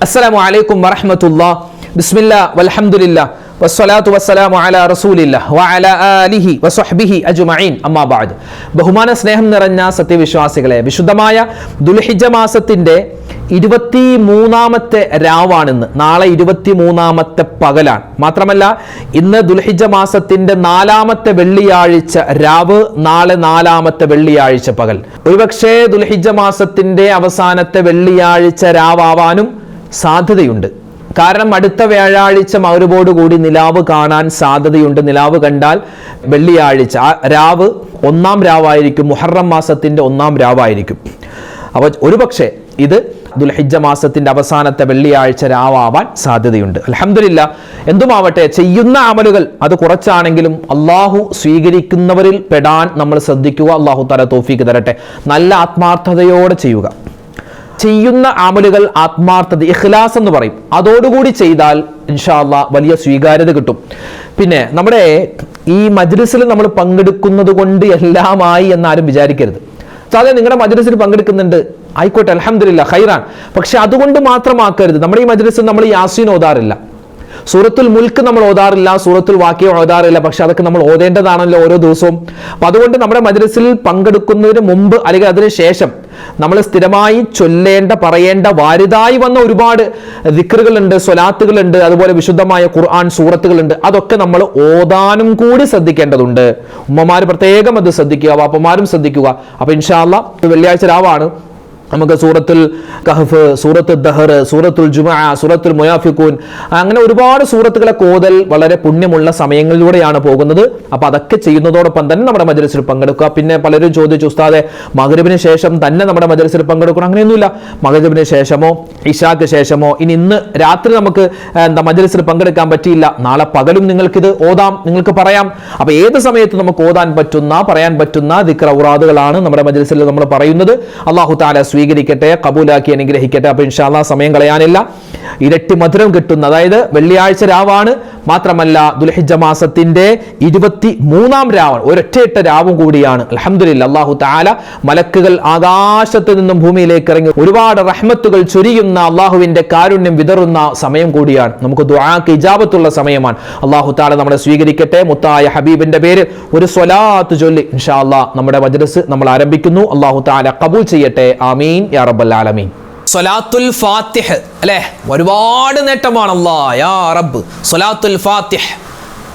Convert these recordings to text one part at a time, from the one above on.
അസ്സലാമു അലൈക്കും വറഹ്മത്തുള്ളാഹി ബിസ്മില്ലാഹ് വൽഹംദുലില്ലാഹ് വസ്സലാത്തു വസ്സലാമു അലാ റസൂലില്ലാഹ് വഅലാ ആലിഹി വസ്വഹ്ബിഹി അജ്മഈൻ അമ്മാ ബഅദ്. ബഹുമാന സ്നേഹം നിറഞ്ഞ സത്യവിശ്വാസികളെ, വിശുദ്ധമായ ദുൽഹിജ്ജ മാസത്തിന്റെ 23ാമത്തെ രാവാണിന്ന്. നാളെ 23ാമത്തെ പകലാണ്. മാത്രമല്ല ഇന്ന് ദുൽഹിജ്ജ മാസത്തിന്റെ 4ാമത്തെ വെള്ളിയാഴ്ച രാവ്, നാളെ 4ാമത്തെ വെള്ളിയാഴ്ച പകൽ. ഒരുപക്ഷേ ദുൽഹിജ്ജ മാസത്തിന്റെ അവസാനത്തെ വെള്ളിയാഴ്ച രാവാനും സാധ്യതയുണ്ട്. കാരണം അടുത്ത വ്യാഴാഴ്ച മഗ്‌രിബോട് കൂടി നിലാവ് കാണാൻ സാധ്യതയുണ്ട്. നിലാവ് കണ്ടാൽ വെള്ളിയാഴ്ച രാവ് 1ാം രാവായിരിക്കും, മുഹറം മാസത്തിന്റെ 1ാം രാവായിരിക്കും. അപ്പോൾ ഒരുപക്ഷെ ഇത് ദുൽഹിജ്ജ മാസത്തിന്റെ അവസാനത്തെ വെള്ളിയാഴ്ച രാവാൻ സാധ്യതയുണ്ട്. അൽഹംദുലില്ലാഹ്, എന്തുമാവട്ടെ, ചെയ്യുന്ന അമലുകൾ അത് കുറച്ചാണെങ്കിലും അള്ളാഹു സ്വീകരിക്കുന്നവരിൽ പെടാൻ നമ്മൾ ശ്രദ്ധിക്കുക. അള്ളാഹു തആല തൗഫീഖ് തരട്ടെ. നല്ല ആത്മാർത്ഥതയോടെ ചെയ്യുക. ചെയ്യുന്ന അമലുകൾ ആത്മാർത്ഥത, ഇഖ്ലാസ് എന്ന് പറയും, അതോടുകൂടി ചെയ്താൽ ഇൻഷാ അല്ലാഹ് വലിയ സ്വീകാര്യത കിട്ടും. പിന്നെ നമ്മുടെ ഈ മജ്ലിസിൽ നമ്മൾ പങ്കെടുക്കുന്നത് കൊണ്ട് എല്ലാമായി എന്നാരും വിചാരിക്കരുത്. സാധാരണ നിങ്ങളുടെ മജ്ലിസിൽ പങ്കെടുക്കുന്നുണ്ട്, ആയിക്കോട്ടെ, അൽഹംദുലില്ലാഹ്, ഖൈറാൻ. പക്ഷെ അതുകൊണ്ട് മാത്രമാക്കരുത്. നമ്മുടെ ഈ മജ്ലിസിൽ നമ്മൾ യാസീൻ ഓതാറില്ല, സൂറത്തുൽ മുൽക്ക് നമ്മൾ ഓതാറില്ല, സൂറത്തുൽ വാഖിഅ ഓതാറില്ല. പക്ഷെ അതൊക്കെ നമ്മൾ ഓതേണ്ടതാണല്ലോ ഓരോ ദിവസവും. അപ്പൊ അതുകൊണ്ട് നമ്മുടെ മജ്ലിസിൽ പങ്കെടുക്കുന്നതിന് മുമ്പ് അല്ലെങ്കിൽ അതിന് ശേഷം നമ്മൾ സ്ഥിരമായി ചൊല്ലേണ്ട, പറയേണ്ട, വാരിതായി വന്ന ഒരുപാട് ദിക്റുകളുണ്ട്, സ്വലാത്തുകളുണ്ട്, അതുപോലെ വിശുദ്ധമായ ഖുർആൻ സൂറത്തുകളുണ്ട്. അതൊക്കെ നമ്മൾ ഓതാനും കൂടി ശ്രദ്ധിക്കേണ്ടതുണ്ട്. ഉമ്മമാർ പ്രത്യേകം അത് ശ്രദ്ധിക്കുക, വാപ്പമാരും ശ്രദ്ധിക്കുക. അപ്പൊ ഇൻഷാ അല്ലാഹ് വെള്ളിയാഴ്ച രാവാണ്. നമുക്ക് സൂറത്തുൽ കഹ്ഫ്, സൂറത്തുൽ ദഹർ, സൂറത്തുൽ ജുമുഅ, സൂറത്തുൽ മുനാഫിഖൂൻ, അങ്ങനെ ഒരുപാട് സൂറത്തുകളെ ഓതൽ വളരെ പുണ്യമുള്ള സമയങ്ങളിലൂടെയാണ് പോകുന്നത്. അപ്പൊ അതൊക്കെ ചെയ്യുന്നതോടൊപ്പം തന്നെ നമ്മുടെ മജ്ലിസിൽ പങ്കെടുക്കുക. പിന്നെ പലരും ചോദിച്ചു, ഉസ്താദെ മഗ്‌രിബിന് ശേഷം തന്നെ നമ്മുടെ മജ്ലിസിൽ പങ്കെടുക്കണം? അങ്ങനെയൊന്നുമില്ല. മഗ്‌രിബിന് ശേഷമോ ഇശാക്ക് ശേഷമോ, ഇന്ന് രാത്രി നമുക്ക് മജ്ലിസിൽ പങ്കെടുക്കാൻ പറ്റിയില്ല, നാളെ പകലും നിങ്ങൾക്കിത് ഓതാം, നിങ്ങൾക്ക് പറയാം. അപ്പൊ ഏത് സമയത്ത് നമുക്ക് ഓതാൻ പറ്റുന്ന, പറയാൻ പറ്റുന്ന ദിക്ർ ഔറാദുകളാണ് നമ്മുടെ മജ്ലിസിൽ നമ്മൾ പറയുന്നത്. അല്ലാഹു തആല സ്വീകരിക്കട്ടെ, കബൂലാക്കി അനുഗ്രഹിക്കട്ടെ. അപ്പൊ ഇൻഷാ അല്ലാഹ് സമയം കളയാനില്ല. ഇരട്ടി മധുരം കിട്ടുന്ന, അതായത് വെള്ളിയാഴ്ച രാവാണ്, മാത്രമല്ല ദുൽഹിജ്ജ മാസത്തിന്റെ 23ാം രാവാണ്, ഒരൊറ്റ രാവും കൂടിയാണ്. അൽഹംദുലില്ലാഹ്, അല്ലാഹു തആല മലക്കുകൾ ആകാശത്ത് നിന്നും ഭൂമിയിലേക്ക് ഇറങ്ങി ഒരുപാട് റഹ്മത്തുകൾ ചൊരിയുന്ന, അള്ളാഹുവിന്റെ കാരുണ്യം വിതറുന്ന സമയം കൂടിയാണ്. നമുക്ക് ദുആക്ക് ഇജാബത്തുള്ള സമയമാണ്. അല്ലാഹു തആല നമ്മളെ സ്വീകരിക്കട്ടെ. മുത്തായ ഹബീബിന്റെ പേരിൽ ഒരു സ്വലാത്ത് ചൊല്ലി ഇൻഷാ അല്ലാഹ് നമ്മുടെ മജ്ലിസ് നമ്മൾ ആരംഭിക്കുന്നു. അല്ലാഹു തആല ഖബൂൽ ചെയ്യട്ടെ. ആമീൻ യാ റബ്ബൽ ആലമീൻ. സ്വലാത്തുൽ ഫാത്തിഹ് അല്ലേ, ഒരുപാട് നേട്ടമാണ്. അല്ലാഹ് യാ റബ്ബ്, സ്വലാത്തുൽ ഫാത്തിഹ്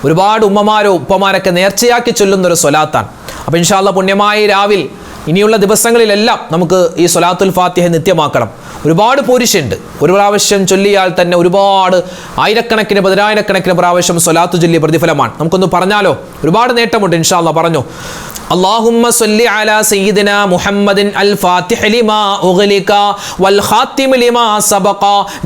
ഒരുപാട് ഉമ്മമാരോ ഉപ്പമാരൊക്കെ നേർച്ചയാക്കി ചൊല്ലുന്ന ഒരു സ്വലാത്താണ്. അപ്പോൾ ഇൻഷാ അല്ലാഹ് പുണ്യമായ രാവിൽ ഇനിയുള്ള ദിവസങ്ങളിലെല്ലാം നമുക്ക് ഈ സ്വലാത്തുൽ ഫാത്തിഹ നിത്യമാക്കണം. ഒരുപാട് പോരിശുണ്ട്. ഒരു പ്രാവശ്യം ചൊല്ലിയാൽ തന്നെ ഒരുപാട് ആയിരക്കണക്കിന് പതിനായിരക്കണക്കിന് പ്രാവശ്യം സ്വലാത്തു ചൊല്ലിയ പ്രതിഫലമാണ്. നമുക്കൊന്ന് പറഞ്ഞാലോ? ഒരുപാട് നേട്ടമുണ്ട്. ഇൻഷാ അല്ലാഹ് പറഞ്ഞു. اللهم صل على سيدنا محمد الفاتح لما أغلق والخاتم لما سبق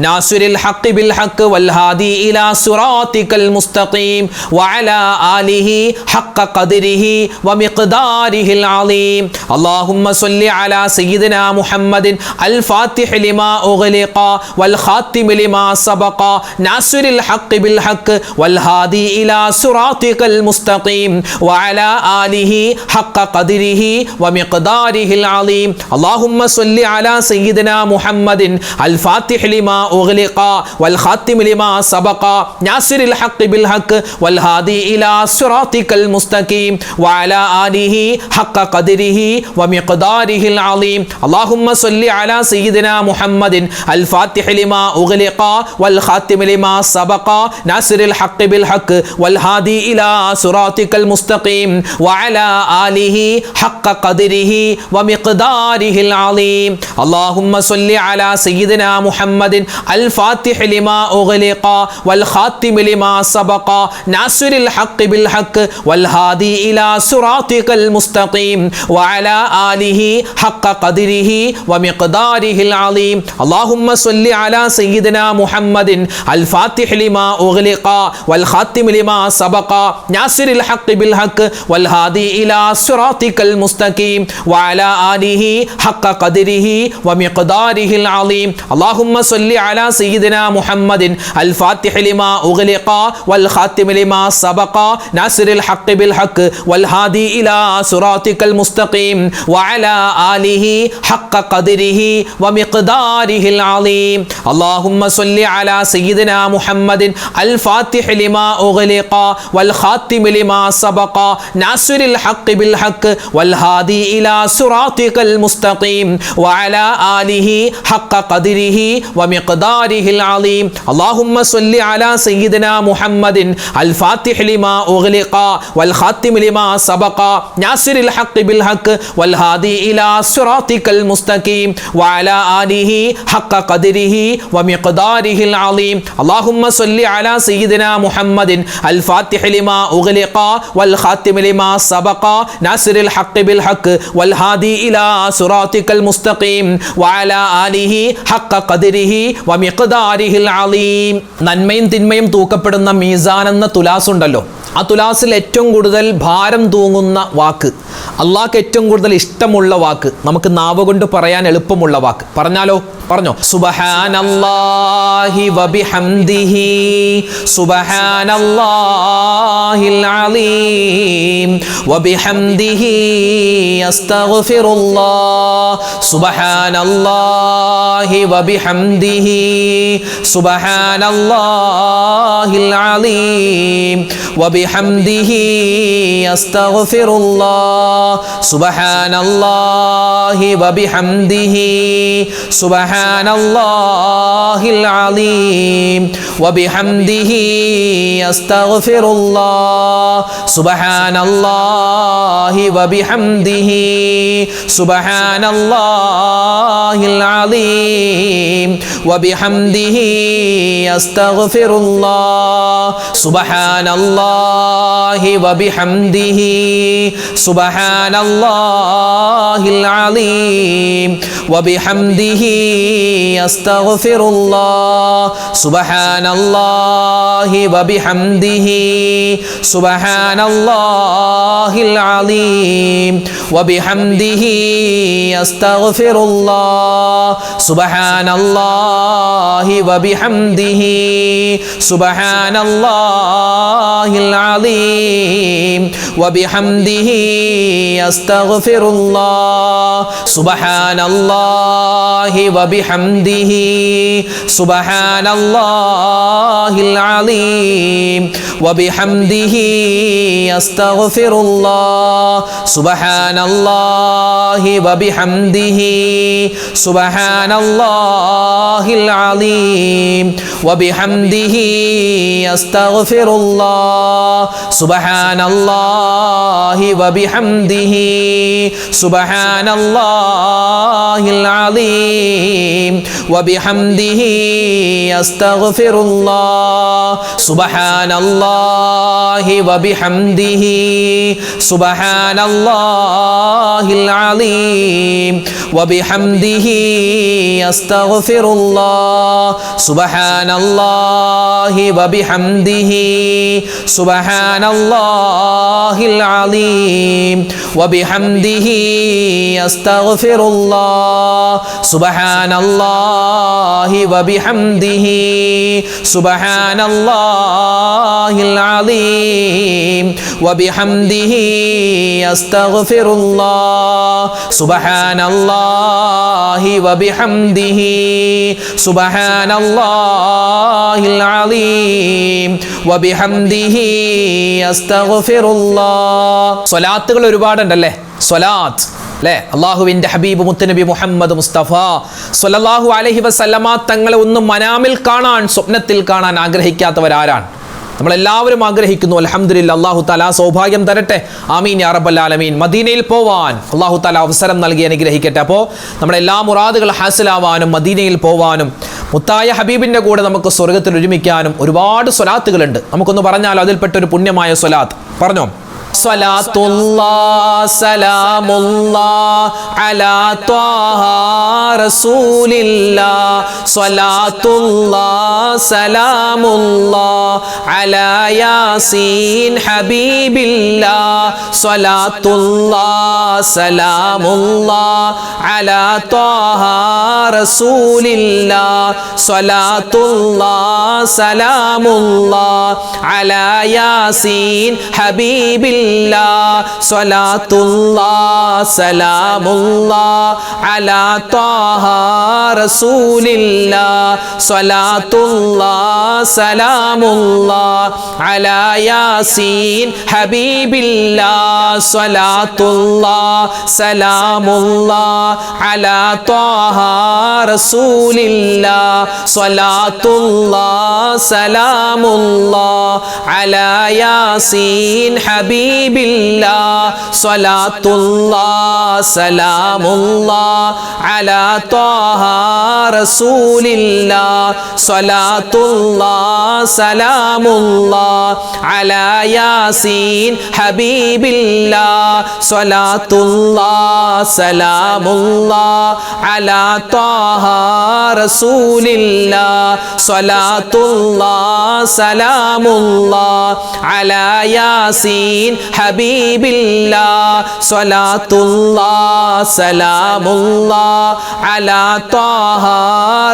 ناصر الحق بالحق والهادي إلى صراطك المستقيم وعلى آله حق قدره ومقداره العظيم. اللهم صل على سيدنا محمد الفاتح لما أغلق والخاتم لما سبق ناصر الحق بالحق والهادي إلى صراطك المستقيم وعلى آله حق قدره ومقداره العظيم. اللهم صل على سيدنا محمد الفاتح لما أغلق والخاتم لما سبق ناصر الحق بالحق والهادي إلى صراطك المستقيم وعلى آله حق قدره ومقداره العظيم. اللهم صل على سيدنا محمد الفاتح لما أغلق والخاتم لما سبق ناصر الحق بالحق والهادي إلى صراطك المستقيم وعلى آله حق قدره ومقداره العظيم. اللهم صل على سيدنا محمد الفاتح لما أغلق والخاتم لما سبق ناصر الحق بالحق والهادي إلى صراطك المستقيم وعلى آله حق قدره ومقداره العظيم. اللهم صل على سيدنا محمد الفاتح لما أغلق والخاتم لما سبق ناصر الحق بالحق والهادي إلى صراطك المستقيم وعلى آله حق قدره ومقداره العظيم. اللهم صل على سيدنا محمد الفاتح لما أغلق والخاتم لما سبق ناصر الحق بالحق والهادي إلى صراطك المستقيم وعلى آله حق قدره ومقداره വമിഖ്ദാരിഹിൽ അളീം. അല്ലാഹുമ്മ സ്വല്ലി അലാ സയ്യിദിനാ മുഹമ്മദിൻ അൽ ഫാത്തിഹി ലിമാ ഉഗ്ലിഖ വൽ ഖാതിമി ലിമാ സബഖ നാസിറിൽ ഹഖ് ബിൽ ഹഖ് വൽ ഹാദി ഇലാ സിറാത്തികൽ മുസ്തഖീം വഅലാ ആലിഹി ഹഖ ഖദ്രിഹി വമിഖ്ദാരിഹിൽ അളീം. അല്ലാഹുമ്മ സ്വല്ലി അലാ സയ്യിദിനാ മുഹമ്മദിൻ അൽ ഫാത്തിഹി ലിമാ ഉഗ്ലിഖ വൽ ഖാതിമി ലിമാ സബഖ നാസിറിൽ ഹഖ് ബിൽ ഹഖ് വൽ ഹാദി ഇലാ സിറാത്തികൽ മുസ്തഖീം വഅലാ ആലിഹി ഹഖ ഖദ്രിഹി വമിഖ്ദാരിഹിൽ അളീം. അല്ലാഹുമ്മ സ്വല്ലി അലാ സയ്യിദിനാ മുഹമ്മദിൻ അൽ ഫാത്തിഹി ലിമാ ഉഗ്ലിഖ വൽ ഖാതിമി ലിമാ സബഖ നാസിറിൽ ഹഖ് ബിൽ ഹഖ് വൽ ഹാദി ഇലാ സിറാത്തികൽ മുസ്തഖീം വഅലാ ആലിഹി ഹഖ ഖദ്രിഹി വമിഖ്ദാരിഹിൽ അളീം. നന്മയും തിന്മയും തൂക്കപ്പെടുന്ന മീസാൻ എന്ന തുലാസ് ഉണ്ടല്ലോ, ആ തുലാസിൽ ഏറ്റവും കൂടുതൽ ഭാരം തൂങ്ങുന്ന വാക്ക്, അള്ളാഹ്ക്ക് ഏറ്റവും കൂടുതൽ ഇഷ്ടമുള്ള വാക്ക്, നമുക്ക് നാവ് കൊണ്ട് പറയാൻ എളുപ്പമുള്ള വാക്ക് പറഞ്ഞാലോ? പറഞ്ഞോ. സുബ്ഹാനല്ലാഹി വബിഹംദിഹി സുബ്ഹാനല്ലാഹിൽ അലീം വബിഹംദിഹി അസ്തഗ്ഫിറുല്ലാഹ് സുബ്ഹാനല്ലാഹി വബിഹംദിഹി സുബ്ഹാനല്ലാഹിൽ അലീം വബിഹംദിഹി അസ്തഗ്ഫിറുല്ലാഹ് സുബ്ഹാനല്ലാഹി വബിഹംദിഹി സുബ്ഹാനല്ലാഹിൽ അലീം വബിഹംദിഹി അസ്തഗ്ഫിറുല്ലാഹ് സുബ്ഹാനല്ലാഹി വബിഹംദിഹി സുബ്ഹാനല്ലാഹിൽ അലീം വബിഹംദിഹി അസ്തഗ്ഫിറുല്ലാഹ് സുബ്ഹാനല്ലാഹി വബിഹംദിഹി സുബ്ഹാനല്ലാഹിൽ അലീം വബിഹംദിഹി അസ്തഗ്ഫിറുല്ലാഹ് സുബ്ഹാനല്ലാഹി വബിഹംദിഹി സുബ്ഹാനല്ലാഹിൽ അലീം വബിഹംദിഹി അസ്തഗ്ഫിറുല്ലാഹ് സുബ്ഹാനല്ലാഹി വബിഹംദിഹി സുബ്ഹാനല്ലാഹിൽ അലീം വബിഹംദിഹി അസ്തഗ്ഫിറുല്ലാഹ് സുബ്ഹാനല്ലാഹി വബിഹംദിഹി സുബ്ഹാനല്ലാഹിൽ അലീം വബിഹംദിഹി അസ്തഗ്ഫിറുല്ലാഹ് സുബ്ഹാനല്ലാഹി വബിഹംദിഹി സുബ്ഹാനല്ലാഹിൽ അലീം വബിഹംദിഹി അസ്തഗ്ഫിറുല്ലാഹ് സുബ്ഹാനല്ലാഹി വബിഹംദിഹി സുബ്ഹാനല്ലാഹിൽ അലീം വബിഹംദിഹി അസ്തഗ്ഫിറുല്ലാഹ് സുബ്ഹാനല്ലാഹി വബിഹംദിഹി സുബ്ഹാനല്ലാഹിൽ അലീം വബിഹംദിഹി അസ്തഗ്ഫിറുല്ലാഹ് സുബ്ഹാനല്ലാഹി വബിഹംദിഹി സുബ്ഹാനല്ലാഹിൽ അലീം വബിഹംദിഹി അസ്തഗ്ഫിറുല്ലാഹ് സുബ്ഹാനല്ലാഹി വബിഹംദിഹി സുബ്ഹാനല്ലാഹിൽ അലീം വബിഹംദിഹി അസ്തഗ്ഫിറുല്ലാഹ് സുബ്ഹാനല്ലാഹി വബിഹംദിഹി സുബ്ഹാനല്ലാഹിൽ അലീം വബിഹംദിഹി അസ്തഗ്ഫിറുല്ലാഹ്. സ്വലാത്തുകൾ ഒരുപാടുണ്ടല്ലേ? സ്വലാത്ത് അല്ലേ? അള്ളാഹുവിൻ്റെ ഹബീബ് മുത്തുനബി മുഹമ്മദ് മുസ്തഫ സ്വല്ലല്ലാഹു അലൈഹി വസല്ലമ തങ്ങളെ ഒന്നും മനാമിൽ കാണാൻ, സ്വപ്നത്തിൽ കാണാൻ ആഗ്രഹിക്കാത്തവരാരാണ്? നമ്മളെല്ലാവരും ആഗ്രഹിക്കുന്നു. അൽഹംദുലില്ലാ, അല്ലാഹു തആല സൗഭാഗ്യം തരട്ടെ. ആമീൻ യാ റബ്ബൽ ആലമീൻ. മദീനയിൽ പോവാൻ അല്ലാഹു തആല അവസരം നൽകി അനുഗ്രഹിക്കട്ടെ. അപ്പോൾ നമ്മുടെ എല്ലാ മുറാദുകൾ ഹാസിലാവാനും മദീനയിൽ പോവാനും മുത്തായ ഹബീബിൻ്റെ കൂടെ നമുക്ക് സ്വർഗത്തിൽ ഒരുമിക്കാനും ഒരുപാട് സ്വലാത്തുകളുണ്ട്. നമുക്കൊന്ന് പറഞ്ഞാൽ അതിൽപ്പെട്ട ഒരു പുണ്യമായ സ്വലാത്ത് പറഞ്ഞോ. സ്വലാത്തുല്ലാഹ് സലാമുല്ലാഹ് അലാ ത്വാഹ റസൂലില്ലാഹ് സ്വലാത്തുല്ലാഹ് സലാമുല്ലാഹ് അലാ യാസീൻ ഹബീബില്ലാഹ് സ്വലാത്തുല്ലാഹ് സലാമുല്ലാഹ് അലാ ത്വാഹ റസൂലില്ലാഹ് സ്വലാത്തുല്ലാഹ് സലാമുല്ലാഹ് അലാ യാസീൻ ഹബീബില്ലാഹ് സ്വലാത്തുല്ലാഹ് സലാമുല്ലാഹ് അലാ ത്വാഹ റസൂലില്ലാഹ് സ്വലാത്തുല്ലാഹ് സലാമുല്ലാഹ് അലാ യാസീൻ ഹബീബില്ലാഹ് സ്വലാത്തുല്ലാഹ് സലാമുല്ലാഹ് അലാ ത്വാഹ റസൂലില്ലാഹ് സ്വലാത്തുല്ലാഹ് സലാമുല്ലാഹ് അലാ യാസീൻ ഹബീബില്ലാഹ് സ്വലാത്തുല്ലാഹ് സലാമുല്ലാഹ് അലാ ത്വാഹ റസൂലില്ലാഹ് സ്വലാത്തുല്ലാഹ് സലാമുല്ലാഹ് അലാ യാസീൻ ഹബീബില്ലാഹ് സ്വലാത്തുല്ലാഹ് സലാമുല്ലാഹ് അലാ ത്വാഹ റസൂലില്ലാഹ് സ്വലാത്തുല്ലാഹ് സലാമുല്ലാഹ് അലാ യാസീൻ ഹബീബില്ലാഹ് സ്വലാത്തുല്ലാഹ് സലാമുല്ലാഹ് അലാ ത്വാഹ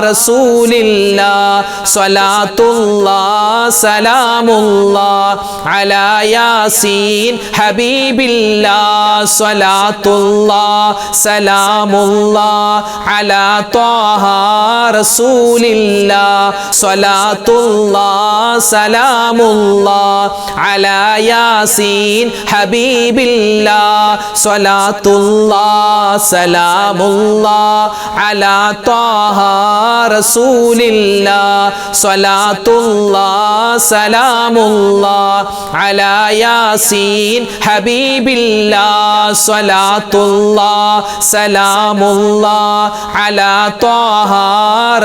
റസൂലില്ലാഹ് സ്വലാത്തുല്ലാഹ് സലാമുല്ലാഹ് അലാ യാസീൻ ഹബീബില്ലാഹ് സ്വലാത്തുല്ലാഹ് സലാമുല്ലാഹ് അലാ ത്വാഹ റസൂലില്ലാഹ് സ്വലാത്തുല്ലാഹ് സലാമുല്ലാഹ് അലാ യാസീൻ ഹബീബില്ലാഹ് സ്വലാത്തുല്ലാഹ് സലാമുല്ലാഹ് അലാ ത്വാഹ റസൂലില്ലാഹ് സ്വലാത്തുല്ലാഹ് സലാമുല്ലാഹ് അലാ യാസീൻ ഹബീബില്ലാഹ് സ്വലാത്തുല്ലാഹ് സലാമുല്ലാഹ് അലാ ത്വാഹ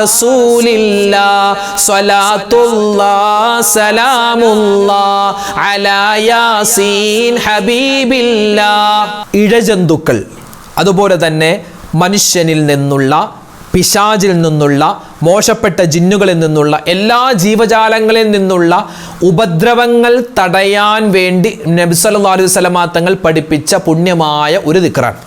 റസൂലില്ലാഹ് സ്വലാത്തുല്ലാഹ് സലാമുല്ലാഹ് അലാ യാസീൻ ഹബീബില്ലാഹ്. ഇഴജന്തുക്കൾ, അതുപോലെ തന്നെ മനുഷ്യനിൽ നിന്നുള്ള, പിശാചിൽ നിന്നുള്ള, മോശപ്പെട്ട ജിന്നുകളിൽ നിന്നുള്ള, എല്ലാ ജീവജാലങ്ങളിൽ നിന്നുള്ള ഉപദ്രവങ്ങൾ തടയാൻ വേണ്ടി നബി സല്ലല്ലാഹു അലൈഹി വസല്ലമ തങ്ങൾ പഠിപ്പിച്ച പുണ്യമായ ഒരു ദിക്റാണ്.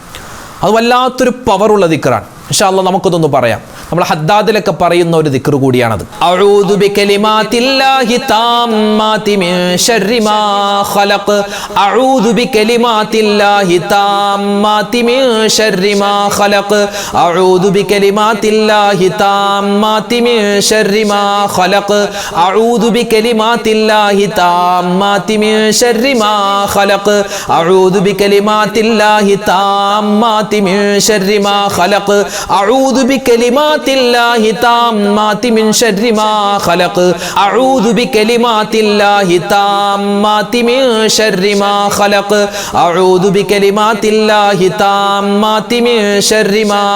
അത് വല്ലാത്തൊരു പവറുള്ള ദിക്റാണ്. ഇൻഷാ അല്ലാഹ് നമുക്കതൊന്ന് പറയാം. നമ്മൾ ഹദ്ദാദിലൊക്കെ പറയുന്ന ഒരു ദിക്ർ കൂടിയാണത്. അഊദു ബികലിമാതില്ലാഹി താമ്മാതി മിൻ ശർരി മാ ഖലഖ്. അഊദു ബികലിമാതില്ലാഹി താമ്മാതി മിൻ ശർരി മാ ഖലഖ്. അഊദു ബികലിമാതില്ലാഹി താമ്മാതി മിൻ ശർരി മാ ഖലഖ്. അഊദു ബികലിമാതില്ലാഹി താമ്മാതി മിൻ ശർരി മാ ഖലഖ്. അഊദു ബികലിമാതില്ലാഹി താമ്മാതി മിൻ ശർരി മാ ഖലഖ്. അഊദു ബികലിമാതില്ലാഹി താമ്മാതി മിൻ ശർരി മാ ഖലഖ്. അഊദു ബികലിമാതില്ലാഹി താമ്മാതി മിൻ ശർരി മാ ഖലഖ്. അഊദു ബികലിമാതില്ലാഹി താമ്മാതി മിൻ ശർരി മാ ഖലഖ്. അഊദു ബികലിമാതില്ലാഹി താമ്മാതി മിൻ ശർരി മാ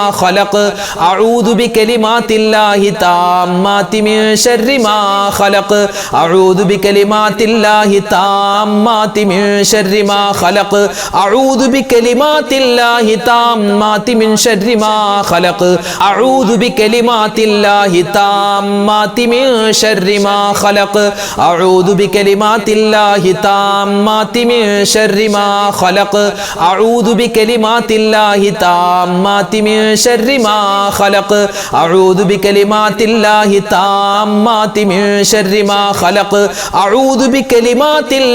ഖലഖ്. അഊദു ബികലിമാതില്ലാഹി താമ്മാതി മിൻ ശർരി മാ ഖലഖ്. അഊദു ബികലിമാതില്ലാഹി താമ്മാതി മിൻ ശർരി മാ ഖലഖ്. അഊദു ബികലിമാതില്ലാഹി താമ്മാതി മിൻ ശർരി മാ ഖലഖ്. അഊദു ബികലിമാതില്ലാഹി താമ്മാതി മിൻ ശർരി മാ ഖലഖ്. അഊദു ബികലിമാതില്ലാഹി താമ്മാതി മിൻ ശർരി മാ ഖലഖ്. അഊദു ബികലിമാതില്ലാഹി താമ്മാതി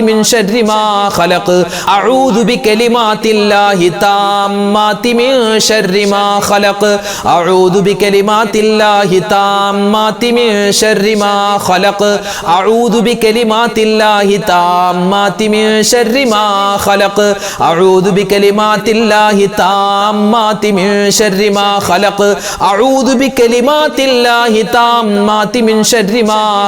മിൻ ശർരി മാ ഖലഖ്. അഊദു ബികലിമാതില്ലാഹി താമ്മാതി മിൻ ശർരി മാ ഖലഖ്. അഊദു ബികലിമാതില്ലാഹി താമ്മാതി മിൻ ശർരി മാ ഖലഖ്. അഊദു ബികലിമാതില്ലാഹി താമ്മാതി മിൻ ശർരി മാ ഖലഖ്. അഊദു ബികലിമാതില്ലാഹി താമ്മാതി മിൻ ശർരി മാ ഖലഖ്. അഊദു ബികലിമാതില്ലാഹി താമ്മാതി മിൻ ശർരി മാ ഖലഖ്. അഊദു ബികലിമാതില്ലാഹി താമ്മാതി മിൻ ശർരി മാ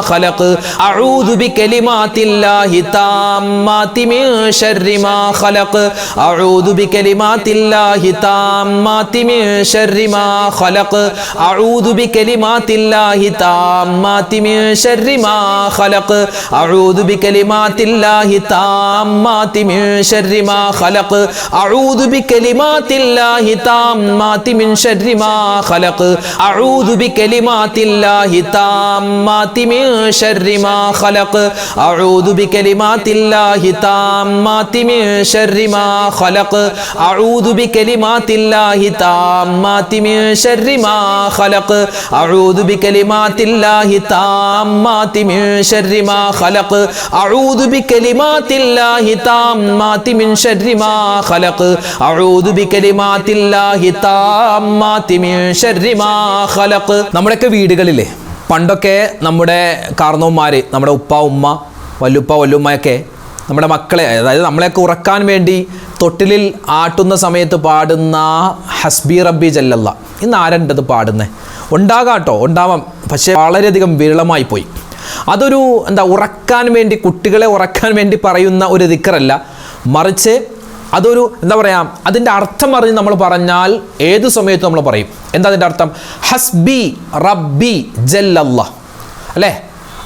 ഖലഖ്. അഊദു ബികലിമാതില്ലാഹി താമ്മാതി മിൻ ശർരി മാ ഖലഖ്. അഊദു ബികലിമാതില്ലാഹി താമ്മാതി മിൻ ശർരി മാ ഖലഖ്. അഊദു ബികലിമാതില്ലാഹി താമ്മാതി മിൻ ശർരി മാ ഖലഖ്. അഊദു ബികലിമാതില്ലാഹി താമ്മാതി മിൻ ശർരി മാ ഖലഖ്. അഊദു ബികലിമാതില്ലാഹി താമ്മാതി മിൻ ശർരി മാ ഖലഖ്. അഊദു ബികലിമാതില്ലാഹി താമ്മാതി മിൻ ശർരി മാ ഖലഖ്. അഊദു ബികലിമാതില്ലാഹി താമ്മാതി മിൻ ശർരി മാ ഖലഖ്. അഊദു ബികലിമാതില്ലാഹി ബികലിമാത്തില്ലാഹി താമ്മാതി മിൻ ശർരി മാ ഖലഖ് അഊദു ബികലിമാത്തില്ലാഹി താമ്മാതി മിൻ ശർരി മാ ഖലഖ് അഊദു ബികലിമാത്തില്ലാഹി താമ്മാതി മിൻ ശർരി മാ ഖലഖ് അഊദു ബികലിമാത്തില്ലാഹി താമ്മാതി മിൻ ശർരി മാ ഖലഖ്. നമ്മുടെയൊക്കെ വീടുകളിലെ പണ്ടൊക്കെ നമ്മുടെ കാർന്നവന്മാർ, നമ്മുടെ ഉപ്പ ഉമ്മ വല്ലുപ്പ വല്ലുമ്മയൊക്കെ നമ്മുടെ മക്കളെ, അതായത് നമ്മളെയൊക്കെ ഉറക്കാൻ വേണ്ടി തൊട്ടിലിൽ ആട്ടുന്ന സമയത്ത് പാടുന്ന ഹസ്ബി റബ്ബി ജല്ലല്ല, ഇന്ന് ആരുണ്ടത് പാടുന്നത്? ഉണ്ടാകാട്ടോ, ഉണ്ടാവാം, പക്ഷേ വളരെയധികം വിരളമായി പോയി. അതൊരു ഉറക്കാൻ വേണ്ടി, കുട്ടികളെ ഉറക്കാൻ വേണ്ടി പറയുന്ന ഒരു ദിക്റല്ല, മറിച്ച് അതൊരു അതിൻ്റെ അർത്ഥം അറിഞ്ഞ് നമ്മൾ പറഞ്ഞാൽ ഏതു സമയത്തും നമ്മൾ പറയും. എന്താ അതിൻ്റെ അർത്ഥം? ഹസ്ബി റബ്ബി ജല്ലല്ലാ, അല്ലേ?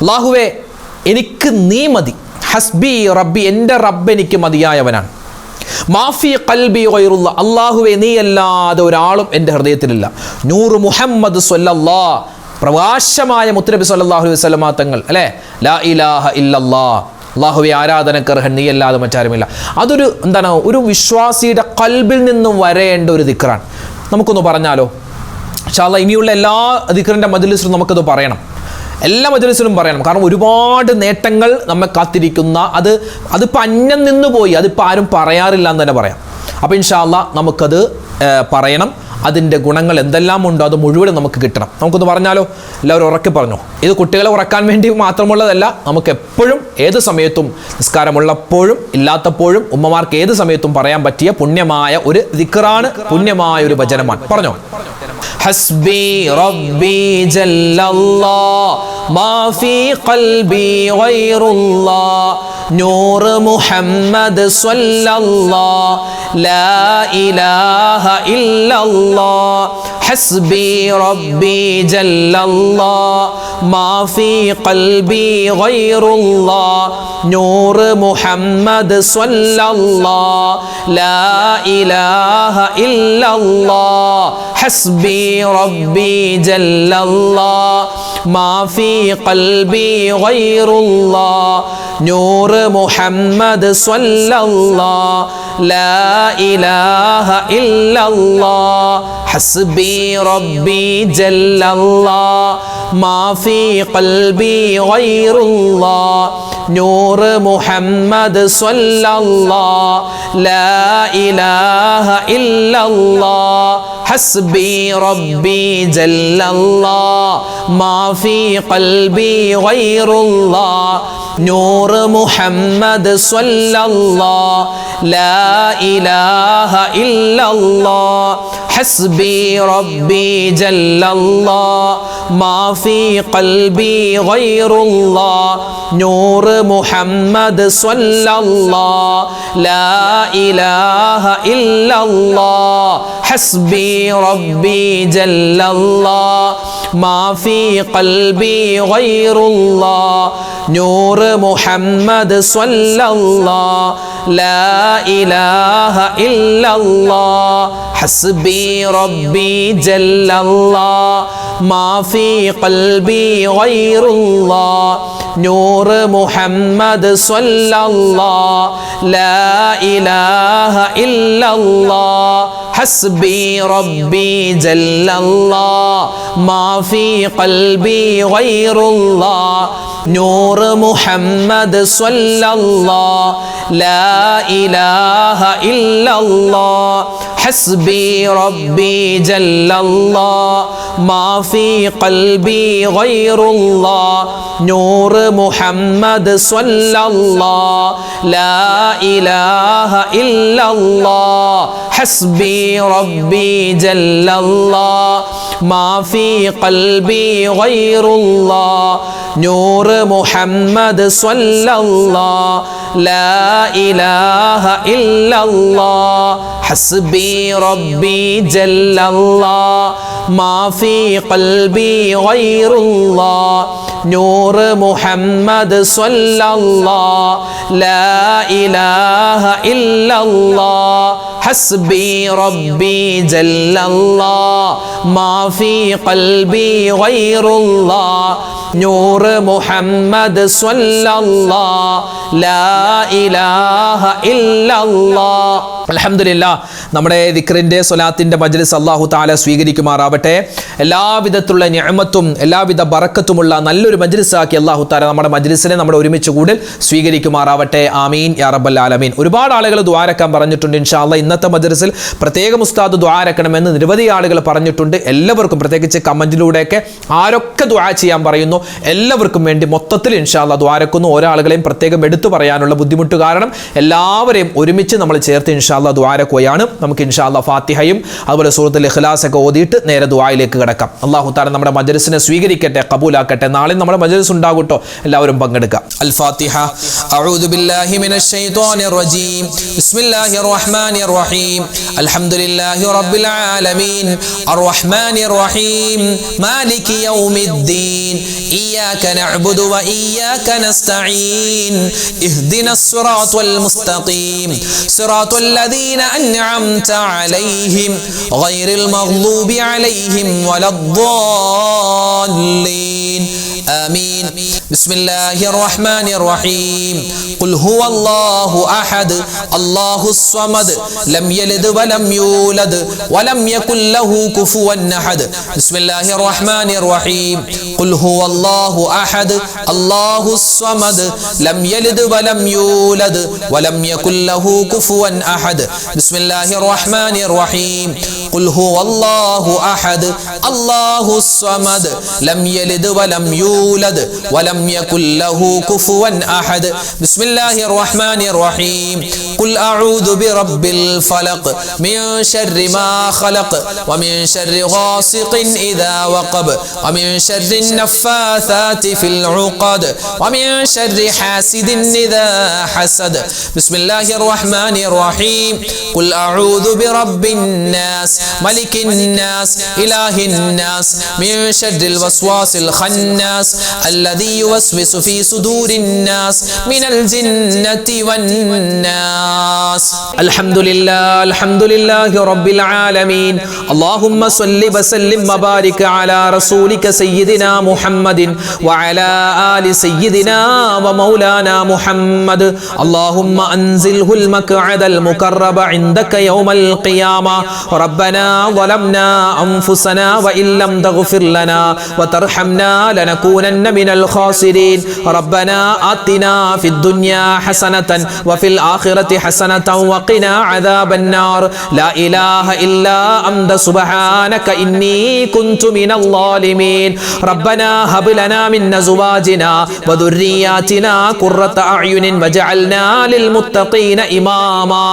അല്ലാഹുവേ എനിക്ക് നീ മതി. ഹസ്ബി റബ്ബി, എൻ്റെ റബ്ബ് എനിക്ക് മതിയായവനാണ്. മാഫി ഖൽബി ഗൈറുല്ലാ, അല്ലാഹുവേ നീ അല്ലാതെ ഒരാളും എൻ്റെ ഹൃദയത്തിലില്ല. നൂറ് മുഹമ്മദ് സ്വല്ലല്ലാഹ്, പ്രകാശമായ മുത്തുനബി സ്വല്ലല്ലാഹു അലൈഹി വസല്ലമ തങ്ങൾ, അല്ലേ? ലാ ഇലാഹ ഇല്ലല്ലാഹ്, അല്ലാഹുവേ ആരാധനക്കർഹൻ നീ അല്ലാതെ മറ്റാരുമില്ല. അതൊരു ഒരു വിശ്വാസിയുടെ ഖൽബിൽ നിന്നും വരേണ്ട ഒരു ദിക്റാണ്. നമുക്കൊന്ന് പറഞ്ഞാലോ? ഇൻഷാ അല്ലാഹ് ഇനിയുള്ള എല്ലാ ദിക്റിൻ്റെ മജ്‌ലിസിലും നമുക്കത് പറയണം, എല്ലാ മജ്‌ലിസിലും പറയണം. കാരണം ഒരുപാട് നേട്ടങ്ങൾ നമ്മെ കാത്തിരിക്കുന്ന, അതിപ്പോൾ അന്യം നിന്ന് പോയി, അതിപ്പോൾ ആരും പറയാറില്ല എന്ന് തന്നെ പറയാം. അപ്പോൾ ഇൻഷാ അല്ലാഹ് നമുക്കത് പറയണം. അതിൻ്റെ ഗുണങ്ങൾ എന്തെല്ലാം ഉണ്ടോ അത് മുഴുവൻ നമുക്ക് കിട്ടണം. നമുക്കൊന്ന് പറഞ്ഞാലോ? എല്ലാവരും ഉറക്കെ പറഞ്ഞു. ഇത് കുട്ടികളെ ഉറക്കാൻ വേണ്ടി മാത്രമുള്ളതല്ല, നമുക്ക് എപ്പോഴും ഏത് സമയത്തും, നിസ്കാരമുള്ളപ്പോഴും ഇല്ലാത്തപ്പോഴും ഉമ്മമാർക്ക് ഏത് സമയത്തും പറയാൻ പറ്റിയ പുണ്യമായ ഒരു ദിക്റാണ്, പുണ്യമായ ഒരു വചനമാണ്. പറഞ്ഞോ? ഹസ്ബി റബ്ബി ജല്ലല്ലാഹ് മാ ഫീ ഖൽബി ഗൈറുല്ലാഹ് നൂറ് മുഹമ്മദ് സ്വല്ലല്ലാഹ് ലാ ഇലാഹ ഇല്ലല്ലാഹ് ഹസ്ബി റബ്ബി ജല്ലല്ലാഹ് മാ ഫീ ഖൽബി ഗൈറുല്ലാഹ് നൂറ് മുഹമ്മദ് സ്വല്ലല്ലാഹ് ലാ ഇലാഹ ഇല്ലല്ലാഹ് ഹസ്ബി റബ്ബി ജല്ലല്ലാഹ് മാ ഫീ ഖൽബി ഗൈറുല്ലാഹ് നൂറ് മുഹമ്മദ് സ്വല്ലല്ലാഹ് ലാ ഇലാഹ ഇല്ലല്ലാഹ് ഹസ്ബി റബ്ബി ജല്ലല്ലാഹ് മാ ഫീ ഖൽബി ഗൈറുല്ലാഹ് നൂറ് മുഹമ്മദ് സ്വല്ലല്ലാഹ് ലാ ഇലാഹ ഇല്ലല്ലാഹ് ഹസ്ബി റബ്ബി ജല്ലല്ലാഹ് മാ ഫീ ഖൽബി ഗൈറുല്ലാഹ് നൂറ് മുഹമ്മദ് സ്വല്ലല്ലാഹ് ലാ ഇലാഹ ഇല്ലല്ലാഹ് ഹസ്ബി റബ്ബി ജല്ലല്ലാഹ് മാ ഫീ ഖൽബി ഗൈറുല്ലാഹ് നൂറ് മുഹമ്മദ് സ്വല്ലല്ലാഹ് ലാ ഇലാഹ ഇല്ലല്ലാഹ് ഹസ്ബി റബ്ബി ജല്ലല്ലാഹ് മാ ഫീ ഖൽബി ഗൈറുല്ലാഹ് നൂറ് മുഹമ്മദ് സ്വല്ലല്ലാഹ് ലാ ഇലാഹ ഇല്ലല്ലാഹ് ഹസ്ബി റബ്ബി ജല്ലല്ലാഹ് മാ ഫീ ഖൽബി ഗൈറുല്ലാഹ് നൂറ് മുഹമ്മദ് സ്വല്ലല്ലാഹ് ലാ ഇലാഹ ഇല്ലല്ലാഹ് ഹസ്ബി റബ്ബി ജല്ലല്ലാഹ് മാ ഫീ ഖൽബി ഗൈറുല്ലാഹ് നൂറ് മുഹമ്മദ് സ്വല്ലല്ലാഹ് ലാ ഇലാഹ ഇല്ലല്ലാഹ് ഹസ്ബി റബ്ബി ജല്ലല്ലാഹ് മാ ഫീ ഖൽബി ഗൈറുല്ലാഹ് നൂറ് മുഹമ്മദ് സ്വല്ലല്ലാഹ് ലാ ഇലാഹ ഇല്ലല്ലാഹ് ഹസ്ബി റബ്ബി ജല്ലല്ലാഹ് മാ ഫീ ഖൽബി ഗൈറുല്ലാഹ് നൂറ് മുഹമ്മദ് സ്വല്ലല്ലാഹ് ലാ ഇലാഹ ഇല്ലല്ലാഹ് ഹസ്ബി റബ്ബി ജല്ലല്ലാഹ് മാ ഫീ ഖൽബി ഗൈറുല്ലാഹ് നൂറ് മുഹമ്മദ് സ്വല്ലല്ലാഹ് ലാ ഇലാഹ ഇല്ലല്ലാഹ് ഹസ്ബി റബ്ബി ജല്ലല്ലാഹ് മാ ഫീ ഖൽബി ഗൈറുല്ലാഹ് നൂറ് മുഹമ്മദ് സ്വല്ലല്ലാഹ് ലാ ഇലാഹ ഇല്ലല്ലാഹ് അൽഹംദുലില്ലാഹ് നമ്മുടെ ദിക്റിന്റെ സ്വലാത്തിന്റെ മജ്ലിസ് അല്ലാഹു തആല സ്വീകരിക്കുമാറാവട്ടെ. എല്ലാവിധത്തിലുള്ള നിഅമത്തും എല്ലാവിധ ബറക്കത്തുമുള്ള നല്ലൊരു മജ്ലിസാക്കി അല്ലാഹു തആല നമ്മുടെ മജ്ലിസിനെ നമ്മുടെ ഒരുമിച്ച് കൂടൽ സ്വീകരിക്കുമാറാവട്ടെ. ആമീൻ യാ റബ്ബൽ ആലമീൻ. ഒരുപാട് ആളുകൾ ദുആരക്കാൻ പറഞ്ഞിട്ടുണ്ട്. ഇൻഷാ അല്ലാഹ് ഇന്നത്തെ മജ്ലിസിൽ പ്രത്യേകം ഉസ്താദ് ദുആരക്കണമെന്ന് നിരവധി ആളുകൾ പറഞ്ഞിട്ടുണ്ട്. എല്ലാവർക്കും പ്രത്യേകിച്ച് കമന്റിലൂടെയൊക്കെ ആരൊക്കെ ദുആ ചെയ്യാൻ പറയുന്നു എല്ലാവർക്കും വേണ്ടി മൊത്തത്തിൽ ഇൻഷാ അല്ലാഹ് ദുആരക്കുന്നു. ഒരാളുകളെയും പ്രത്യേകം എടുത്തു പറയാനുള്ള ബുദ്ധിമുട്ട് കാരണം എല്ലാവരെയും ഒരുമിച്ച് നമ്മൾ ചേർത്ത് ഇൻഷാ അല്ലാഹ് ദുആരക്കുകയാണ്. നമുക്ക് ഇൻഷാ അല്ലാഹ് ഫാത്തിഹയും അതുപോലെ സൂറത്തുൽ ഇഖ്ലാസ് ഒക്കെ ഓതിയിട്ട് നേരെ ദുആയിലേക്ക് കിടക്കാം. അല്ലാഹു തആല നമ്മുടെ മജ്ലിസിനെ സ്വീകരിക്കട്ടെ, ഖബൂലാക്കട്ടെ. നാളെ നമ്മുടെ മജ്ലിസ് ഉണ്ടാകട്ടോ, എല്ലാവരും പങ്കെടുക്കുക. അൽ ഫാത്തിഹ. അഊദു ബില്ലാഹി മിനശ് ശൈത്വാനിർ റജീം. ബിസ്മില്ലാഹിർ റഹ്മാനിർ റഹീം. അൽഹംദുലില്ലാഹി റബ്ബിൽ ആലമീൻ അർറഹ്മാനിർ റഹീം മാലികി യൗമിദ്ദീൻ ഇയ്യാക നഅ്ബുദു വ ഇയ്യാക നസ്തഈൻ ഇഹ്ദിനസ് സിറാത്തൽ മുസ്തഖീം സിറാത്തൽ الذين أنعمت عليهم غير المغضوب عليهم ولا الضالين آمين. بسم الله الرحمن الرحيم. قل هو الله أحد الله الصمد لم يلد ولم يولد ولم يكن له كفوا أحد. بسم الله الرحمن الرحيم. قل هو الله أحد الله الصمد لم يلد ولم يولد ولم يكن له كفوا أحد. بسم الله الرحمن الرحيم. قل هو الله أحد الله الصمد لم يلد ولم يولد ولم يكن له كفوا أحد. بسم الله الرحمن الرحيم. قل أعوذ برب الفلق من شر ما خلق ومن شر غاسق إذا وقب ومن شر النفاثات في العقد ومن شر حاسد إذا حسد. بسم الله الرحمن الرحيم. قل أعوذ برب الناس ملك الناس إله الناس من شر الوسواس الخناس الذي يوسوس في صدور الناس من الجنة والناس. الحمد لله رب العالمين. اللهم صل وسلم وبارك على رسولك سيدنا محمد وعلى آل سيدنا ومولانا محمد. اللهم أنزله المقعد المقرب عندك يوم القيامة. ربنا ظلمنا أنفسنا وإن لم تغفر لنا وترحمنا لنكونن من الخاسرين. ربنا آتنا في الدنيا حسنة وفي الآخرة حسنة وقنا عذاب النار. لا إله إلا أنت سبحانك إني كنت من الظالمين. ربنا هب لنا من أزواجنا وذرياتنا قرة أعين وجعلنا للمتقين إماما.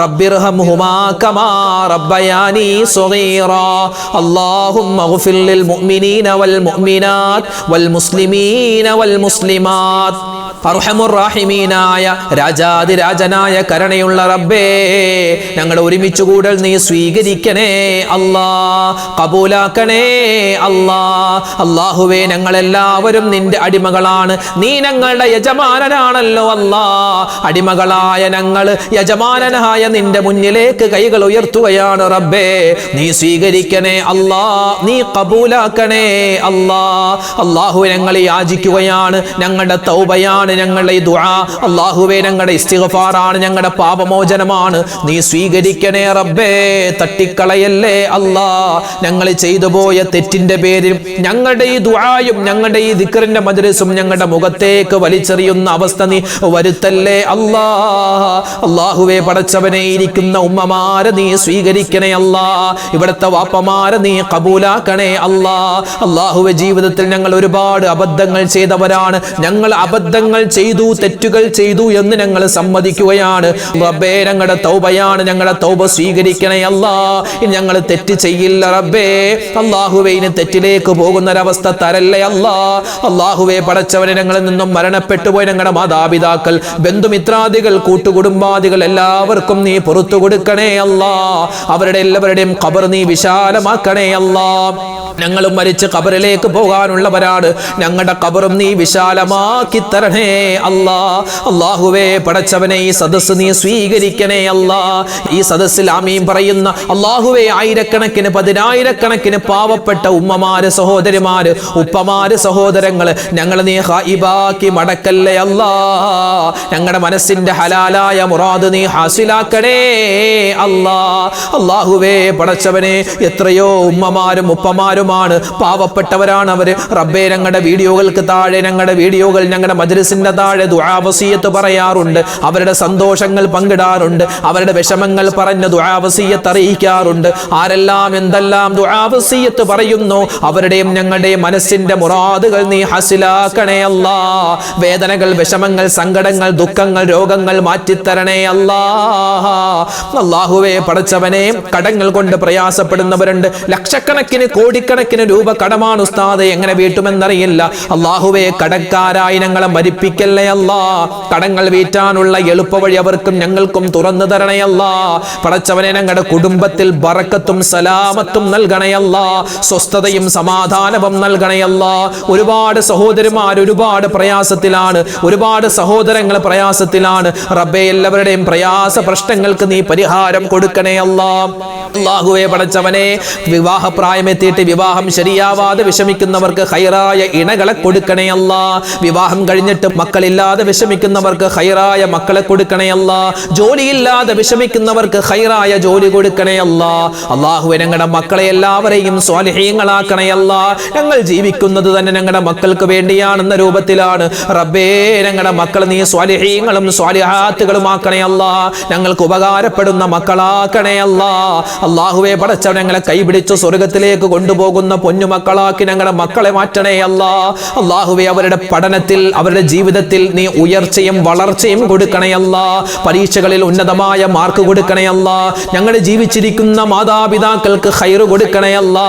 رب ارحمهما كما ربياني صغيرا. اللهم اغفر للمؤمنين والمؤمنات والمسلمين والمسلمات. അർഹമുർറഹീമീനായ രാജാതിരാജനായ കരുണയുള്ള റബ്ബേ, ഞങ്ങളുടെ ഒരുമിച്ച് കൂടൽ നീ സ്വീകരിക്കണേ അല്ലാ, കബൂലാക്കണേ അല്ലാ. അല്ലാഹുവേ, ഞങ്ങളെല്ലാവരും നിന്റെ അടിമകളാണ്, നീ ഞങ്ങളുടെ യജമാനനാണല്ലോ അല്ലാ. അടിമകളായ ഞങ്ങൾ യജമാനനായ നിന്റെ മുന്നിലേക്ക് കൈകൾ ഉയർത്തുകയാണ് റബ്ബേ. നീ സ്വീകരിക്കണേ അല്ലാ, നീ കബൂലാക്കണേ അല്ലാ. അല്ലാഹുവേ, ഞങ്ങൾ യാചിക്കുകയാണ്, ഞങ്ങളുടെ തൗബയാണ് ഞങ്ങളുടെ ഈ ദുആ. അല്ലാഹുവേ, ഞങ്ങളുടെ ഇസ്തിഗ്ഫാറാണ്, ഞങ്ങളുടെ പാപമോചനമാണ്. നീ സ്വീകരിക്കണേ റബ്ബേ, തട്ടിക്കളയല്ലേ അല്ലാ. ഞങ്ങൾ ചെയ്തു പോയ തെറ്റിന്റെ പേരിൽ ഞങ്ങളുടെ ഈ ദുആയും ഞങ്ങളുടെ ഈ ദിക്റിന്റെ മജ്ലിസും ഞങ്ങളുടെ മുഖത്തേക്ക് വലിച്ചെറിയുന്ന അവസ്ഥ നീ വരുത്തല്ലേ അല്ലാ. അല്ലാഹുവേ, പടച്ചവനെ, ഇരിക്കുന്ന ഉമ്മമാരെ നീ സ്വീകരിക്കണേ അല്ലാ. ഇവിടുത്തെ വാപ്പമാരെ നീ കബൂലാക്കണേ അല്ലാ. അല്ലാഹുവേ, ജീവിതത്തിൽ ഞങ്ങൾ ഒരുപാട് അബദ്ധങ്ങൾ ചെയ്തവരാണ്. ഞങ്ങൾ അബദ്ധങ്ങൾ ചെയ്തു, തെറ്റുകൾ ചെയ്തു എന്ന് ഞങ്ങൾ സമ്മതിക്കുകയാണ് റബ്ബേ. ഞങ്ങളുടെ തൗബയാണ്, ഞങ്ങളുടെ തൗബ സ്വീകരിക്കണേ അല്ലാ. ഇനി ഞങ്ങൾ തെറ്റ് ചെയ്യില്ല റബ്ബേ. അല്ലാഹുവേ, ഇനി തെറ്റിലേക്ക് പോകുന്നൊരവസ്ഥ തരല്ലേ അല്ലാ. അല്ലാഹുവേ, പടച്ചവനെ, ഞങ്ങളിൽ നിന്നും മരണപ്പെട്ടു പോയ ഞങ്ങളുടെ മാതാപിതാക്കൾ, ബന്ധുമിത്രാദികൾ, കൂട്ടുകുടുംബാദികൾ എല്ലാവർക്കും നീ പുറത്തു കൊടുക്കണേ അല്ലാ. അവരുടെ എല്ലാവരുടെയും ഖബർ നീ വിശാലമാക്കണേ അല്ലാ. ഞങ്ങളും മരിച്ച് ഖബറിലേക്ക് പോകാനുള്ളവരാണ്. ഞങ്ങളുടെ ഖബറും നീ വിശാലമാക്കി തരണേ അല്ലാ. അല്ലാഹുവേ പടച്ചവനെ ഈ സദസ്സ് നീ സ്വീകരിക്കണേ അല്ലാ. ഈ സദസ്സിൽ ആമീൻ പറയുന്ന അല്ലാഹുവേ ആയിരക്കണക്കിന് പതിനായിരക്കണക്കിന് പാവപ്പെട്ട ഉമ്മമാര്, സഹോദരിമാര്, ഉപ്പമാര്, സഹോദരങ്ങള് ഞങ്ങൾ നീ ഖായിബാക്കി മടക്കല്ലേ അല്ലാ. ഞങ്ങളുടെ മനസ്സിന്റെ ഹലാലായ മുറാദ് നീ ഹാസിലാക്കണേ അല്ലാ. അല്ലാഹുവേ പടച്ചവനെ എത്രയോ ഉമ്മമാരും ഉപ്പമാരുമാണ്, പാവപ്പെട്ടവരാണ് അവര്. റബ്ബേ ഞങ്ങളുടെ വീഡിയോകൾക്ക് താഴെ, ഞങ്ങളുടെ വീഡിയോകൾ ഞങ്ങളുടെ മജ്‌ലിസിന്റെ താഴെ ദുആ വസിയത്ത് പറയാറുണ്ട്, അവരുടെ സന്തോഷങ്ങൾ പങ്കിടാറുണ്ട്, അവരുടെ വിഷമങ്ങൾ പറഞ്ഞ് ദുആ വസിയത്ത് അറിയിക്കാറുണ്ട്. ആരെല്ലാം എന്തെല്ലാം ദുആ വസിയത്ത് പറയുന്നു അവരുടെയും ഞങ്ങളുടെയും മനസ്സിന്റെ മുറാദുകൾ നീ ഹാസിലാക്കണേ അല്ലാ. വേദനകൾ, വിഷമങ്ങൾ, സങ്കടങ്ങൾ, ദുഃഖങ്ങൾ, രോഗങ്ങൾ മാറ്റിത്തരണേ അല്ലാ. അല്ലാഹുവേ പടച്ചവനെ കടങ്ങൾ കൊണ്ട് പ്രയാസപ്പെടുന്നവരുണ്ട്. ലക്ഷക്കണക്കിന് കോടിക്കണക്കിന് രൂപ കടമാണ് ഉസ്താദെ, എങ്ങനെ വീട്ടുമെന്നറിയില്ല. അല്ലാഹുവേ കടക്കാരായി ഞങ്ങളെ മരിപ്പിക്കല്ലേ അല്ലാ. കടങ്ങൾ വീട്ടാനുള്ള എളുപ്പവഴി അവർക്കും ഞങ്ങൾക്കും തുറന്നു തരണേ അല്ലാ. പടച്ചവനെ ഞങ്ങളുടെ കുടുംബത്തിൽ ബറക്കത്തും സലാമത്തും നൽകണേ അല്ലാ. സ്വസ്ഥതയും സമാധാനവും നൽകണേ അല്ലാ. ഒരുപാട് സഹോദരിമാർ ഒരുപാട് പ്രയാസത്തിലാണ്, ഒരുപാട് സഹോദരങ്ങൾ പ്രയാസത്തിലാണ്. റബ്ബേ എല്ലാവരുടെയും പ്രയാസ പ്രശ്നങ്ങൾക്ക് നീ പരിഹാരം കൊടുക്കണേ അല്ലാ. അല്ലാഹുവേ പടച്ചവനെ വിവാഹപ്രായമെത്തിയിട്ട് വിവാഹം ശരിയാവാതെ വിഷമിക്കുന്നവർക്ക് ഖൈറായ ഇണകളെ കൊടുക്കണേ അല്ലാ. വിവാഹം കഴിഞ്ഞിട്ട് മക്കളില്ലാതെ വിഷമിക്കുന്നവർക്ക് ഖൈറായ മക്കളെ കൊടുക്കണേ അല്ലാ. ജോലിയില്ലാതെ വിഷമിക്കുന്നവർക്ക് ഖൈറായ ജോലി കൊടുക്കണേ അല്ലാ. അല്ലാഹുവേ ഞങ്ങളുടെ മക്കളെ എല്ലാവരെയും സ്വാലിഹീങ്ങളാക്കണേ അല്ലാ. ഞങ്ങൾ ജീവിക്കുന്നത് തന്നെ ഞങ്ങളുടെ മക്കൾക്ക് വേണ്ടിയാണെന്ന രൂപത്തിലാണ്. റബ്ബേ ഞങ്ങളുടെ മക്കൾ നീ സ്വാലിഹീങ്ങളും സ്വാലിഹാത്തുകളുമാക്കണേ അല്ലാ. ഞങ്ങൾക്ക് ഉപകാരപ്പെടുന്ന മക്കളാക്കണേ അല്ലാ. അല്ലാഹുവേ പടച്ചവൻ ഞങ്ങളെ കൈപിടിച്ച് സ്വർഗത്തിലേക്ക് കൊണ്ടുപോകുന്ന പൊന്നുമക്കളാക്കി ഞങ്ങളുടെ മക്കളെ മാറ്റണേ അല്ലാ. അല്ലാഹുവേ അവരുടെ പഠനത്തിൽ, അവരുടെ ജീവിതത്തിൽ നീ ഉയർച്ചയും വളർച്ചയും കൊടുക്കണേ അല്ലാ. പരീക്ഷകളിൽ ഉന്നതമായ മാർക്ക് കൊടുക്കണേ അല്ലാ. ഞങ്ങളുടെ ജീവിച്ചിരിക്കുന്ന മാതാപിതാക്കൾക്ക് ഖൈർ കൊടുക്കണേ അല്ലാ.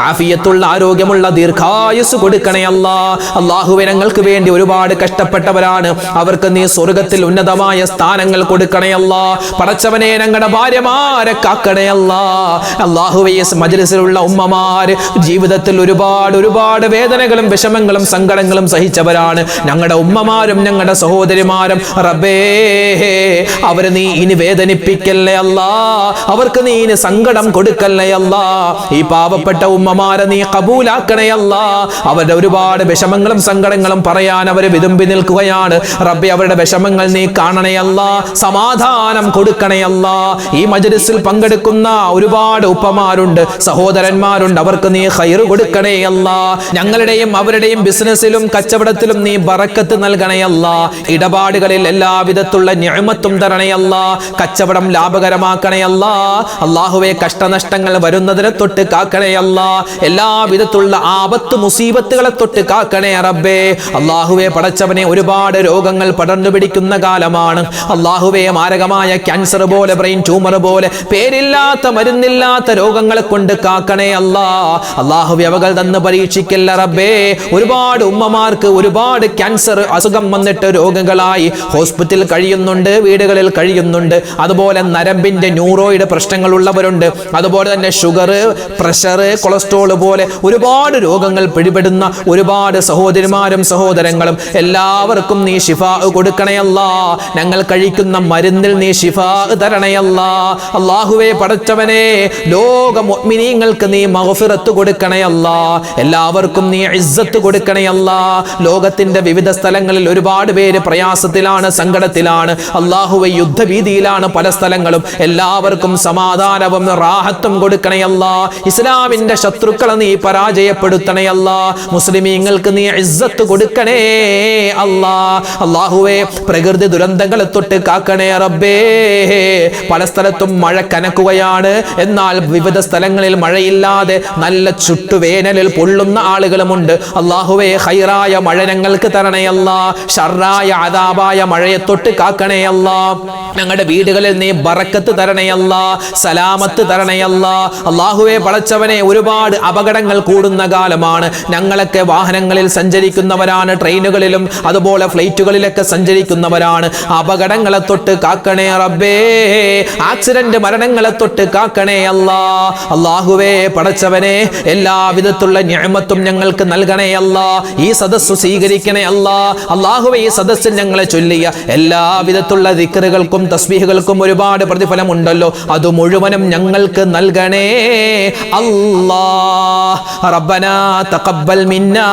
ആഫിയത്തുള്ള ആരോഗ്യമുള്ള ദീർഘായുസ് കൊടുക്കണേ അല്ലാ. അല്ലാഹുവേ ഞങ്ങൾക്ക് വേണ്ടി ഒരുപാട് കഷ്ടപ്പെട്ടവരാണ്, അവർക്ക് നീ സ്വർഗത്തിൽ ഉന്നതമായ സ്ഥാനങ്ങൾ കൊടുക്കണേ അല്ലാ. പടച്ചവനെ ഞങ്ങളുടെ ഭാര്യമാരെ കാക്കണേ അല്ലാ. അല്ലാഹുവേ മജ്‌ലിസിലുള്ള ഉമ്മമാര് ജീവിതത്തിൽ ഒരുപാട് വേദനകളും വിഷമങ്ങളും സങ്കടങ്ങളും സഹിച്ചവരാണ്. ഞങ്ങളുടെ ഉമ്മമാരും ഞങ്ങളുടെ സഹോദരിമാരും റബ്ബേ അവരെ നീ ഇനി വേദനിപ്പിക്കല്ലേ അല്ലാ. അവർക്ക് നീ ഇനി സങ്കടം കൊടുക്കല്ലേ അല്ലാ. ഈ പാവപ്പെട്ട ഉമ്മമാരെ നീ കബൂലാക്കണേ അല്ലാ. അവരുടെ ഒരുപാട് വിഷമങ്ങളും സങ്കടങ്ങളും പറയാൻ അവര് വിതുമ്പി നിൽക്കുകയാണ്. റബ്ബേ അവരുടെ വിഷമങ്ങൾ നീ കാണണേ അല്ലാ. സമാധാനം കൊടുക്കണേ അല്ലാ. ഈ മജ്‌ലിസിൽ പങ്കെടുക്കുന്ന ഒരുപാട് ഉപ്പമാരുണ്ട്, സഹോദരന്മാരുണ്ട്, അവർക്ക് നീ ഖൈർ കൊടുക്കണേ അല്ലാ. ഞങ്ങളുടെയും അവരുടെയും ബിസിനസ്സിലും കച്ചവടത്തിലും നീ ബറക്കത്ത് നൽകണേ അല്ലാ. ഇടപാടുകളിൽ എല്ലാവിധത്തുള്ള നിഅമത്തും തരണേ അല്ലാ. കച്ചവടം ലാഭകരമാക്കണേ അല്ലാ. അല്ലാഹുവേ കഷ്ടനഷ്ടങ്ങൾ വരുന്നതിനെ തൊട്ട് കാക്കണേ അല്ലാ. എല്ലാവിധത്തുള്ള ആപത്ത് മുസീബത്തുകളെ തൊട്ട് കാക്കണേ റബ്ബേ. അല്ലാഹുവേ പടച്ചവനെ ഒരുപാട് രോഗങ്ങൾ പടർന്നു പിടിക്കുന്ന കാലമാണ്. അല്ലാഹുവേ മാരകമായ ക്യാൻസർ പോലെ, ബ്രെയിൻ ട്യൂമർ പോലെ, പേരില്ലാത്ത മരുന്നില്ലാത്ത രോഗങ്ങളെ കൊണ്ട് കാക്കണേ അല്ലാ. അല്ലാഹുവേ അവകൾ തന്ന് പരീക്ഷിക്കല്ല റബ്ബേ. ഒരുപാട് ഉമ്മമാർക്ക് ഒരുപാട് ക്യാൻസർ അസുഖം വന്നിട്ട് രോഗങ്ങളായി ഹോസ്പിറ്റലിൽ കഴിയുന്നുണ്ട്, വീടുകളിൽ കഴിയുന്നുണ്ട്. അതുപോലെ നരമ്പിന്റെ ന്യൂറോയിഡ് പ്രശ്നങ്ങൾ ഉള്ളവരുണ്ട്. അതുപോലെ തന്നെ ഷുഗർ, പ്രഷർ, കൊളസ്ട്രോൾ പോലെ ഒരുപാട് രോഗങ്ങൾ പിടിപെടുന്ന ഒരുപാട് സഹോദരിമാരും സഹോദരങ്ങളും എല്ലാവർക്കും നീ ശിഫാ കൊടുക്കണേ അല്ലാ. ഞങ്ങൾ കഴിക്കുന്ന മരുന്നിൽ നീ ശിഫാ തരണേ അല്ലാ. അല്ലാഹുവേ പടച്ചവനെ ലോക മുഅ്മിനീങ്ങൾക്ക് നീ മഗ്ഫിറത്ത് കൊടുക്കണേ അല്ലാ. എല്ലാവർക്കും നീ ഇസ്സത്ത് കൊടുക്കണേ അല്ലാ. ലോകത്തിന്റെ വിവിധ സ്ഥലങ്ങളിൽ ഒരുപാട് പേര് പ്രയാസത്തിലാണ്, സങ്കടത്തിലാണ്. അല്ലാഹുവേ യുദ്ധഭീതിയിലാണ് പല സ്ഥലങ്ങളും. എല്ലാവർക്കും സമാധാനവും റാഹത്തും കൊടുക്കണേ അല്ലാ. ഇസ്ലാമിന്റെ ശത്രുക്കളെ നീ പരാജയപ്പെടുത്തണേ അല്ലാ. മുസ്ലിമീങ്ങൾക്ക് നീ ഇസ്സത്ത് കൊടുക്കണേ അല്ലാ. അല്ലാഹുവേ പ്രകൃതി ദുരന്തങ്ങളെ തൊട്ട് കാക്കണേ റബ്ബേ. പല സ്ഥലത്തും മഴ കനക്കുകയാണ്, എന്നാൽ വിവിധ സ്ഥലങ്ങളിൽ മഴയില്ലാതെ നല്ല ചുട്ടുവേനലിൽ പൊള്ളുന്ന ആളുകളുമുണ്ട്. അല്ലാഹുവേ ഖൈറായ മഴ ഞങ്ങൾക്ക് തരണേ അല്ലാ. ഷർറായ അദാബായ മഴയെ തൊട്ട് കാക്കണേ അല്ലാ. ഞങ്ങളുടെ വീടുകളിൽ നീ ബറക്കത്ത് തരണേ അല്ലാ. സലാമത്ത് തരണേ അല്ലാ. അല്ലാഹുവേ പടച്ചവനെ ഒരുപാട് അപകടങ്ങൾ കൂടുന്ന കാലമാണ്. ഞങ്ങളൊക്കെ വാഹനങ്ങളിൽ സഞ്ചരിക്കുന്നവരാണ്, ട്രെയിനുകളിലും അതുപോലെ ഫ്ലൈറ്റുകളിലൊക്കെ സഞ്ചരിക്കുന്നവരാണ്. അപകടങ്ങളെ തൊട്ട് കാക്കണേ റബ്ബേ. ആക്സിഡന്റ് മരണങ്ങളെ തൊട്ട് കാക്കണേ അല്ലാ. അല്ലാഹുവേ പടച്ചവനെ എല്ലാവിധത്തുള്ള നിഅമത്തും ഞങ്ങൾക്ക് നൽകണേ അല്ലാ. ഈ സദസ്സ് സ്വീകരിക്കണേ അല്ലാ. അല്ലാഹുവേ ഈ സദസ്സിൽ ഞങ്ങളെ ചൊല്ലിയ എല്ലാവിധത്തുള്ള ദിക്റുകൾക്കും തസ്ബീഹുകൾക്കും ഒരുപാട് പ്രതിഫലം ഉണ്ടല്ലോ, അത് മുഴുവനും ഞങ്ങൾക്ക് നൽകണേ അല്ലാഹ്. റബ്ബനാ തഖബ്ബൽ മിന്നാ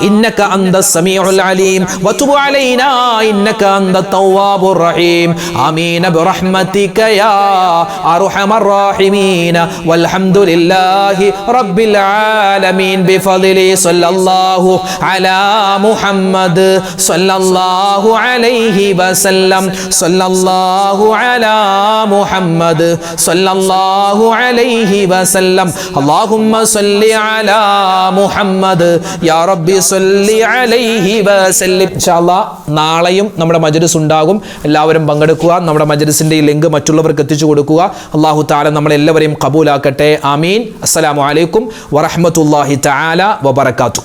ഇന്നക അന്തസ് സമീഉൽ അലീം വതുബ് അലൈനാ ഇന്നക അന്തത് തവ്വാബുർ റഹീം. ആമീൻ ബിറഹ്മതിക യാ അർഹമർ റഹീമീൻ. വൽഹംദുലില്ലാഹി റബ്ബിൽ ആലമീൻ. ബിഫദ്ലി സല്ലല്ലാഹു അലാ മുഹമ്മദ് സല്ലല്ലാഹു അലൈഹി വസല്ലം. സല്ലല്ലാഹു അലാ മുഹമ്മദ് സല്ലല്ലാഹു അലൈഹി വസല്ലം. അല്ലാഹുമ്മ സല്ലി അലാ മുഹമ്മദ് യാ റബ്ബി സല്ലി അലൈഹി വസല്ലം. ഇൻഷാ അല്ലാഹ് നാളെയും നമ്മുടെ മജ്‌ലിസ് ഉണ്ടാകും. എല്ലാവരും പങ്കെടുക്കുക. നമ്മുടെ മജ്‌ലിസിന്റെ ഈ ലിങ്ക് മറ്റുള്ളവർക്ക് എത്തിച്ചു കൊടുക്കുക. അല്ലാഹു തആല നമ്മളെല്ലാവരെയും ഖബൂലാക്കട്ടെ. ആമീൻ. അസ്സലാമു അലൈക്കും വറഹ്മത്തുള്ളാഹി തആല വബറകാതുഹു.